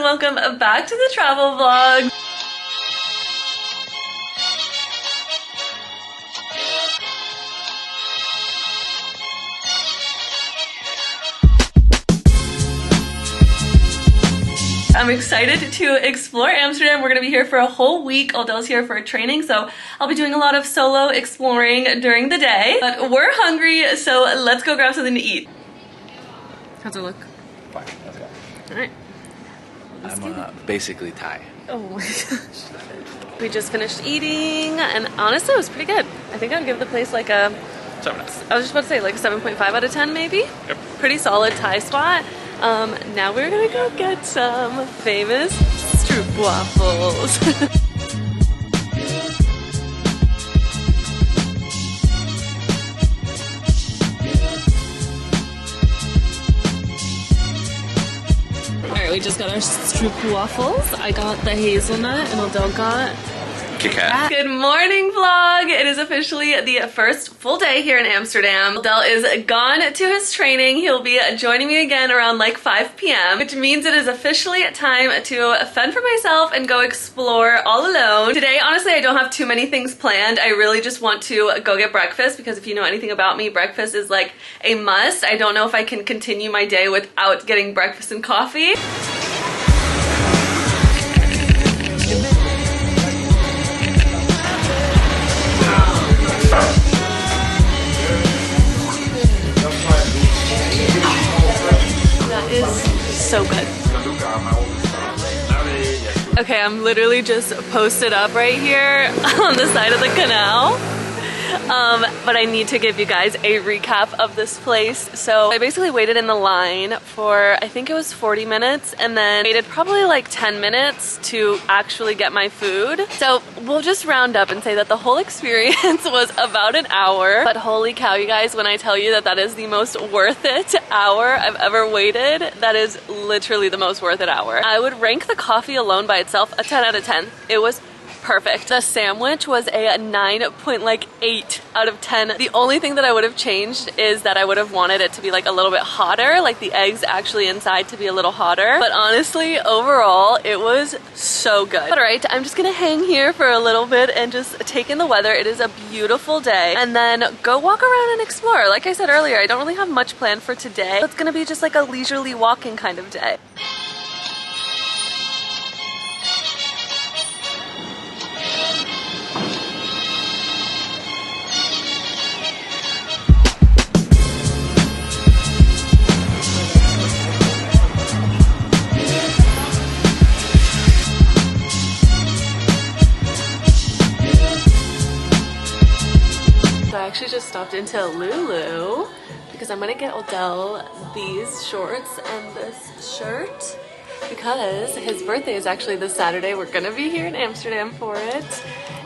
welcome back to the travel vlog. I'm excited to explore Amsterdam. We're gonna be here for a whole week. Odell's here for a training, so I'll be doing a lot of solo exploring during the day. But we're hungry, so let's go grab something to eat. How's it look? Fine, let's go. Alright. I'm basically Thai. Oh my gosh. We just finished eating, and honestly, it was pretty good. I think I'd give the place like a... 7. I was just about to say like a 7.5 out of 10 maybe? Yep. Pretty solid Thai spot. Now we're gonna go get some famous stroop waffles. Alright, we just got our stroop waffles. I got the hazelnut and Odell got Kit Kat. Good morning vlog. It is officially the first full day here in Amsterdam. Odell is gone to his training. He'll be joining me again around like 5 p.m. which means it is officially time to fend for myself and go explore all alone. Today, honestly, I don't have too many things planned. I really just want to go get breakfast because if you know anything about me, breakfast is like a must. I don't know if I can continue my day without getting breakfast and coffee. So good. Okay, I'm literally just posted up right here on the side of the canal. But I need to give you guys a recap of this place. So I basically waited in the line for, I think it was 40 minutes, and then waited probably like 10 minutes to actually get my food. So we'll just round up and say that the whole experience was about an hour. But holy cow, you guys, when I tell you that that is the most worth it hour I've ever waited, that is literally the most worth it hour. I would rank the coffee alone by itself a 10 out of 10. It was perfect. The sandwich was a 9.8 out of 10. The only thing that I would have changed is that I would have wanted it to be like a little bit hotter, like the eggs actually inside to be a little hotter. But honestly, overall, it was so good. All right, I'm just gonna hang here for a little bit and just take in the weather. It is a beautiful day, and then go walk around and explore. Like I said earlier, I don't really have much planned for today. It's gonna be just like a leisurely walking kind of day. I actually just stopped into Lulu because I'm gonna get Odell these shorts and this shirt because his birthday is actually this Saturday. We're gonna be here in Amsterdam for it,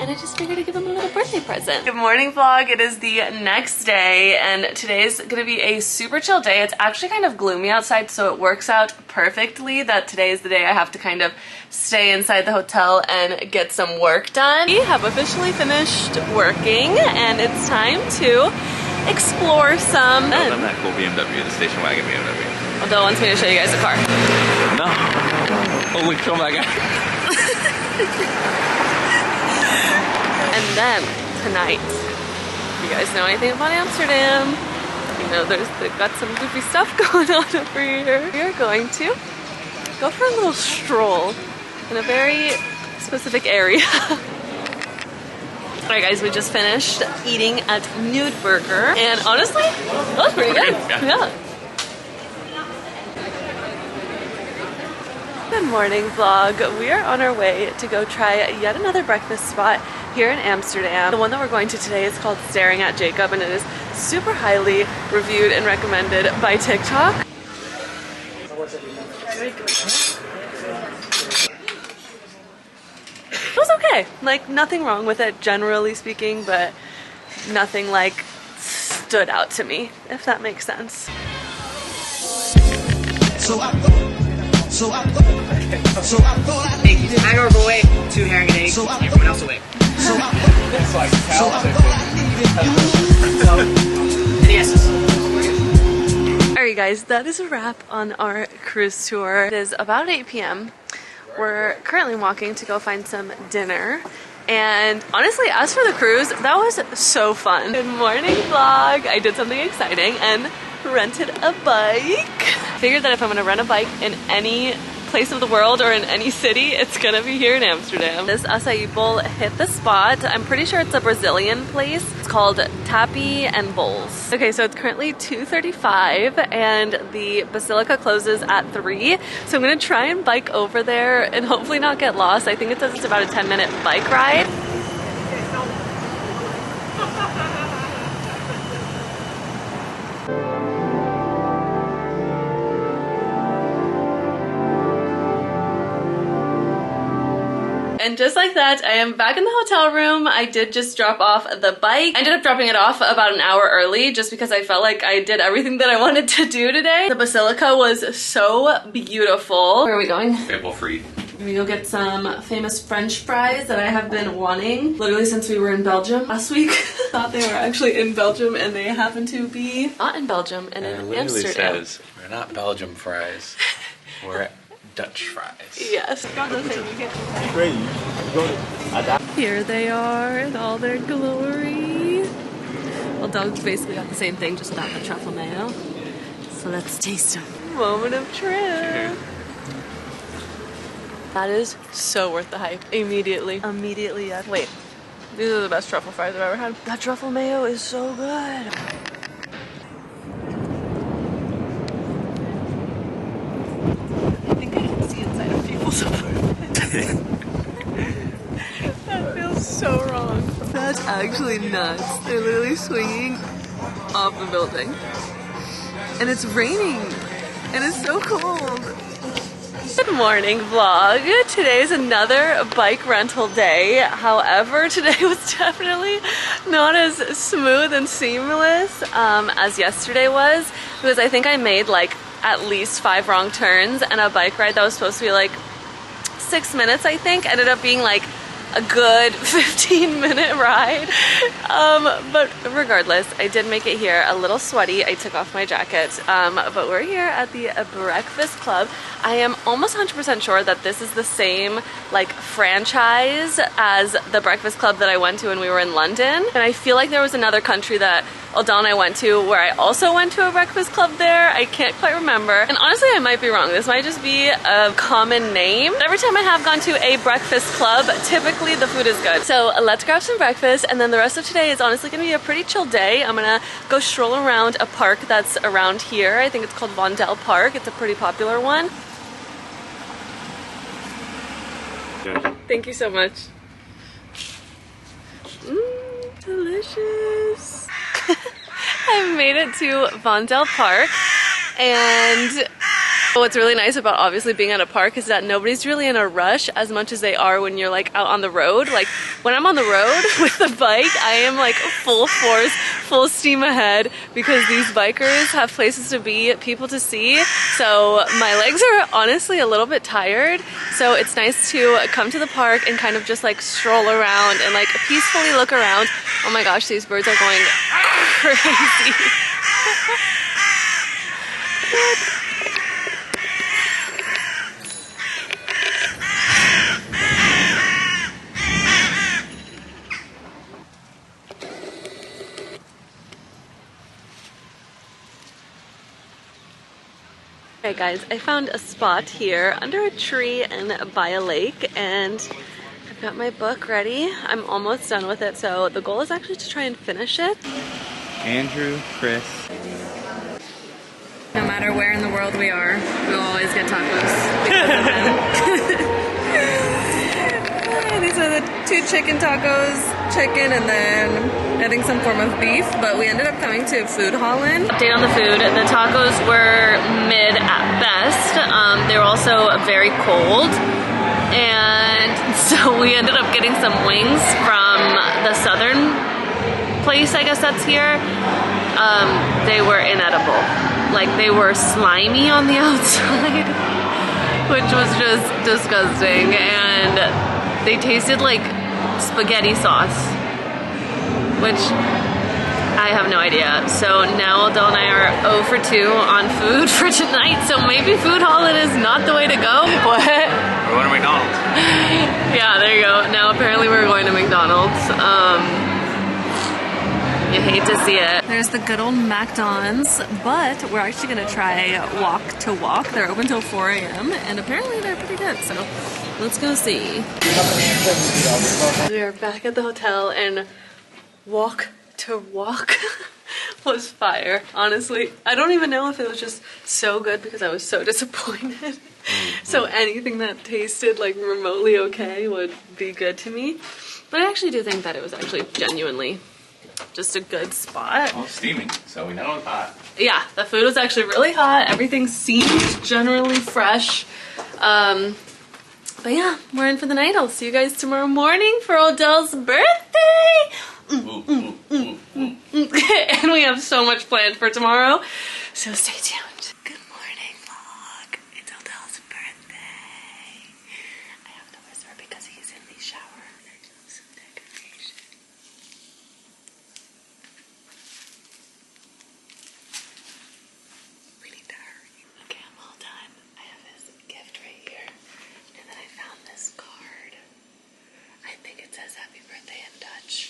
and I just figured to give him a little birthday present. Good morning vlog. It is the next day, and today's gonna be a super chill day. It's actually kind of gloomy outside, so it works out perfectly that today is the day I have to kind of stay inside the hotel and get some work done. We have officially finished working, and it's time to explore some. I'm that cool BMW, the station wagon BMW. Odell wants me to show you guys the car. No. Holy cow, my God. And then tonight, if you guys know anything about Amsterdam, you know they've got some goofy stuff going on over here. We are going to go for a little stroll in a very specific area. Alright guys, we just finished eating at Nude Burger, and honestly, that was pretty good. Yeah. Good morning vlog. We are on our way to go try yet another breakfast spot here in Amsterdam. The one that we're going to today is called Staring at Jacob, and it is super highly reviewed and recommended by TikTok. It was okay. Like, nothing wrong with it, generally speaking, but nothing like stood out to me, if that makes sense. Hangover away, 2 herring and eggs, everyone else away. It's like any yeses? Alright guys, that is a wrap on our cruise tour. It is about 8 p.m. We're currently walking to go find some dinner. And honestly, as for the cruise, that was so fun. Good morning vlog. I did something exciting and rented a bike. Figured that if I'm gonna rent a bike in any place of the world or in any city, it's gonna be here in Amsterdam. This acai bowl hit the spot. I'm pretty sure it's a Brazilian place. It's called Tapi and Bowls. Okay, so it's currently 2:35 and the Basilica closes at 3. So I'm gonna try and bike over there and hopefully not get lost. I think it says it's about a 10-minute bike ride. And just like that, I am back in the hotel room. I did just drop off the bike. I ended up dropping it off about an hour early just because I felt like I did everything that I wanted to do today. The Basilica was so beautiful. Where are we going? Table free. We go get some famous French fries that I have been wanting literally since we were in Belgium last week. Thought they were actually in Belgium and they happen to be not in Belgium and in It literally Amsterdam. says, we're not Belgium fries, we're Dutch fries. Yes. Here they are in all their glory. Well, dogs basically got the same thing, just without the truffle mayo. So let's taste them. Moment of truth. That is so worth the hype. Immediately. Immediately, yes. Wait. These are the best truffle fries I've ever had. That truffle mayo is so good. I think I can see inside of people's apartments. That feels so wrong. That's actually nuts. They're literally swinging off the building. And it's raining. And it's so cold. Good morning vlog. Today is another bike rental day. However, today was definitely not as smooth and seamless as yesterday was, because I think I made like at least 5 wrong turns, and a bike ride that was supposed to be like 6 minutes, I think, ended up being like a good 15-minute ride. But regardless, I did make it here a little sweaty. I took off my jacket, but we're here at the Breakfast Club. I am almost 100% sure that this is the same like franchise as the Breakfast Club that I went to when we were in London. And I feel like there was another country that Odell and I went to where I also went to a breakfast club there. I can't quite remember. And honestly, I might be wrong. This might just be a common name. But every time I have gone to a breakfast club, typically the food is good. So let's grab some breakfast, and then the rest of today is honestly gonna be a pretty chill day. I'm gonna go stroll around a park that's around here. I think it's called Vondel Park. It's a pretty popular one. Thank you so much. Delicious. I've made it to Vondel Park, and what's really nice about obviously being at a park is that nobody's really in a rush as much as they are when you're like out on the road. Like when I'm on the road with the bike, I am like full force, full steam ahead, because these bikers have places to be, people to see. So my legs are honestly a little bit tired. So it's nice to come to the park and kind of just like stroll around and like peacefully look around. Oh my gosh, these birds are going crazy. Okay guys, I found a spot here under a tree and by a lake, and I've got my book ready. I'm almost done with it, so the goal is actually to try and finish it. Andrew, Chris. No matter where in the world we are, we'll always get tacos because of them. These are the 2 chicken tacos, chicken and then I think some form of beef, but we ended up coming to Food Holland. Update on the food, the tacos were mid at best. They were also very cold, and so we ended up getting some wings from the southern place, I guess that's here. They were inedible. Like they were slimy on the outside, which was just disgusting, and they tasted like spaghetti sauce, which I have no idea. So now Odell and I are 0 for 2 on food for tonight, so maybe Food Holland is not the way to go. What? going to McDonald's. Yeah, there you go. Now apparently we're going to McDonald's. You hate to see it. There's the good old McDonald's, but we're actually gonna try walk to walk. They're open till 4 a.m. and apparently they're pretty good, so let's go see. We are back at the hotel and walk to walk was fire, honestly. I don't even know if it was just so good because I was so disappointed. So anything that tasted like remotely okay would be good to me. But I actually do think that it was actually genuinely just a good spot. Well, steaming, so we know it's hot. Yeah, the food was actually really hot. Everything seemed generally fresh. But yeah, we're in for the night. I'll see you guys tomorrow morning for Odell's birthday. And we have so much planned for tomorrow, so stay tuned. Good morning, vlog. It's Odell's birthday. I have to whisper because he's in the shower. Some decoration. We need to hurry. Okay, I'm all done. I have his gift right here, and then I found this card. I think it says happy birthday in Dutch.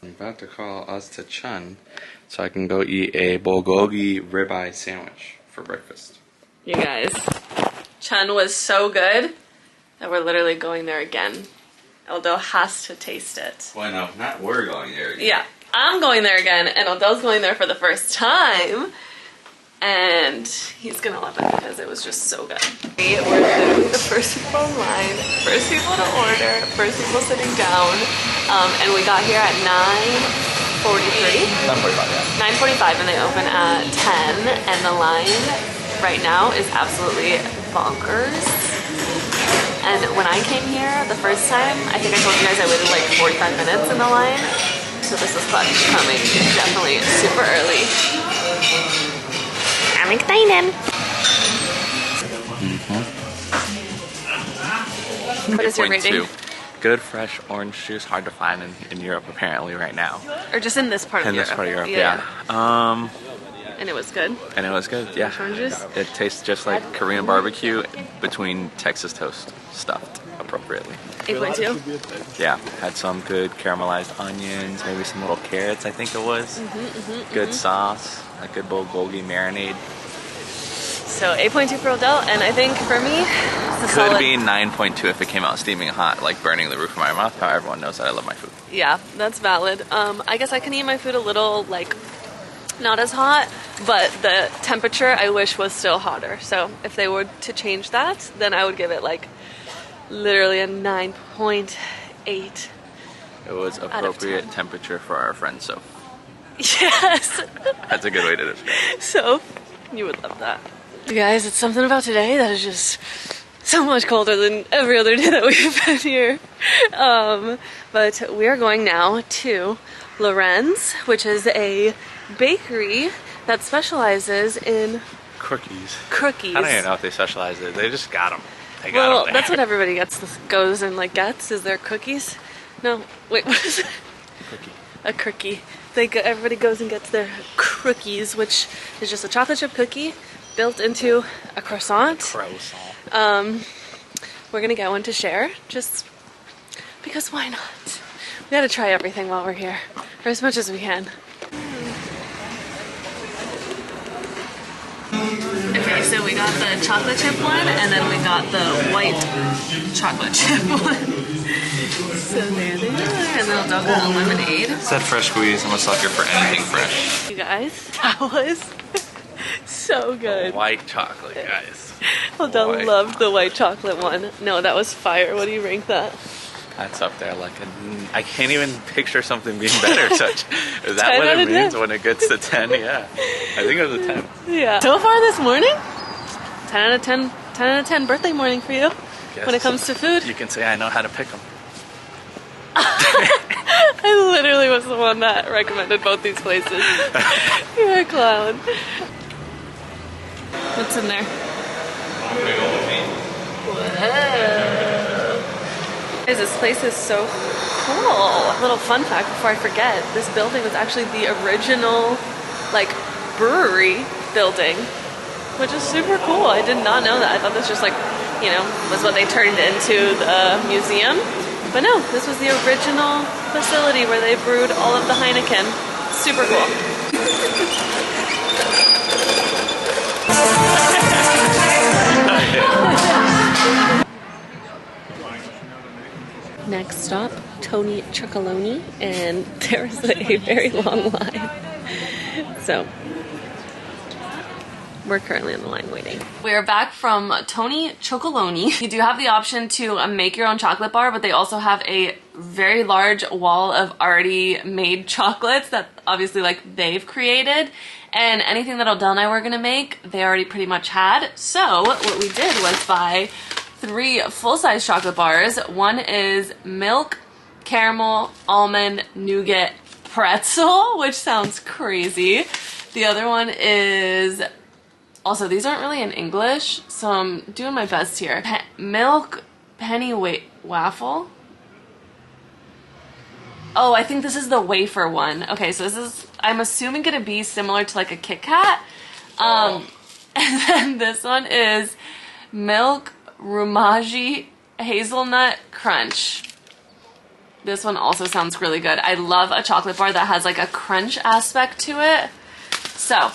I'm about to call us to Chun so I can go eat a bulgogi ribeye sandwich for breakfast. You guys, Chun was so good that we're literally going there again. Odell has to taste it. Well, no, not we're going there again. Yeah, I'm going there again, and Odell's going there for the first time. And he's gonna love it because it was just so good. We were literally the first people in line, first people to order, first people sitting down, and we got here at 9:43. 9:45, yeah. 9:45, and they open at 10, and the line right now is absolutely bonkers. And when I came here the first time, I think I told you guys I waited like 45 minutes in the line. So this is clutch coming definitely super early. I'm excited. What is your rating? 8.2. Good fresh orange juice, hard to find in Europe apparently right now. Or just in this part of In Europe. this part of Europe, yeah. And it was good. And it was good, yeah. Fresh orange juice? It tastes just like Korean barbecue between Texas toast, stuffed appropriately. 8.2. Yeah, had some good caramelized onions, maybe some little carrots, I think it was. Good sauce, a good bulgogi marinade. So 8.2 for Odell, and I think for me, it's a Could solid. be 9.2 if it came out steaming hot, like burning the roof of my mouth. How everyone knows that I love my food. Yeah, that's valid. I guess I can eat my food a little, like, not as hot, but the temperature I wish was still hotter. So if they were to change that, then I would give it like literally a 9.8. It was appropriate temperature for our friend, so Yes. that's a good way to describe it. So you would love that. You guys, it's something about today that is just so much colder than every other day that we've been here. But we are going now to Lorenz, which is a bakery that specializes in Cookies. cookies. I don't even know if they specialize in it. They just got them. They got Well, them that's what everybody goes and like gets, is their cookies. No, wait, what is it? Cookie. A cookie. Everybody goes and gets their cookies, which is just a chocolate chip cookie built into a croissant. Croissant. We're gonna get one to share, just because why not? We gotta try everything while we're here, or as much as we can. Okay, so we got the chocolate chip one, and then we got the white chocolate chip one. So there they are, and then I'll double the lemonade. It's that fresh squeeze. I'm a sucker for anything fresh. You guys, that was so good. White chocolate, guys. Odell White. loved the white chocolate one. No, that was fire. What do you rank that? That's up there. Like I can't even picture something being better. Such is that 10 what out it of means 10. when it gets to 10? Yeah, I think it was a 10. Yeah. So far this morning, 10 out of 10. 10 out of 10 birthday morning for you. Guess When it comes to food. you can say I know how to pick them. I literally was the one that recommended both these places. You're a clown. What's in there? Whoa. Guys, this place is so cool. Little fun fact before I forget, this building was actually the original like brewery building, which is super cool. I did not know that. I thought this just like, you know, was what they turned into the museum. But no, this was the original facility where they brewed all of the Heineken. Super cool. Next stop, Tony Chocolonely, and there is a very long line. So we're currently on the line waiting. We're back from Tony Chocolonely. You do have the option to make your own chocolate bar, but they also have a very large wall of already made chocolates that obviously like they've created. And anything that Odell and I were gonna make, they already pretty much had. So what we did was buy 3 full-size chocolate bars. One is milk, caramel, almond, nougat, pretzel, which sounds crazy. The other one is, also these aren't really in English, so I'm doing my best here. Milk penny waffle. Oh, I think this is the wafer one. Okay, so this is, I'm assuming gonna be similar to like a Kit Kat. And then this one is milk Rumaji hazelnut crunch. This one also sounds really good. I love a chocolate bar that has like a crunch aspect to it. So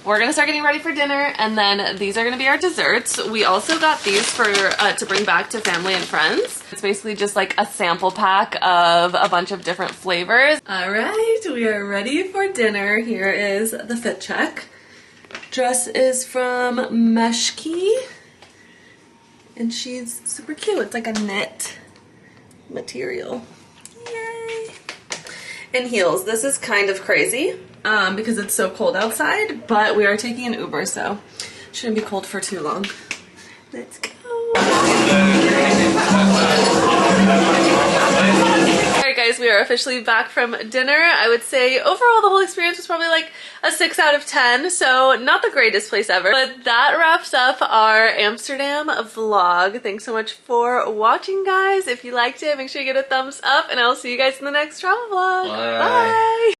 we're gonna start getting ready for dinner, and then these are gonna be our desserts. We also got these for to bring back to family and friends. It's basically just like a sample pack of a bunch of different flavors. All right, we are ready for dinner. Here is the fit check. Dress is from Meshki, and she's super cute. It's like a knit material. Yay! And heels. This is kind of crazy because it's so cold outside, but we are taking an Uber, so shouldn't be cold for too long. Let's go. Alright guys, we are officially back from dinner. I would say overall the whole experience was probably like a 6 out of 10, so not the greatest place ever. But that wraps up our Amsterdam vlog. Thanks so much for watching, guys. If you liked it, make sure you give it a thumbs up, and I'll see you guys in the next travel vlog. Bye!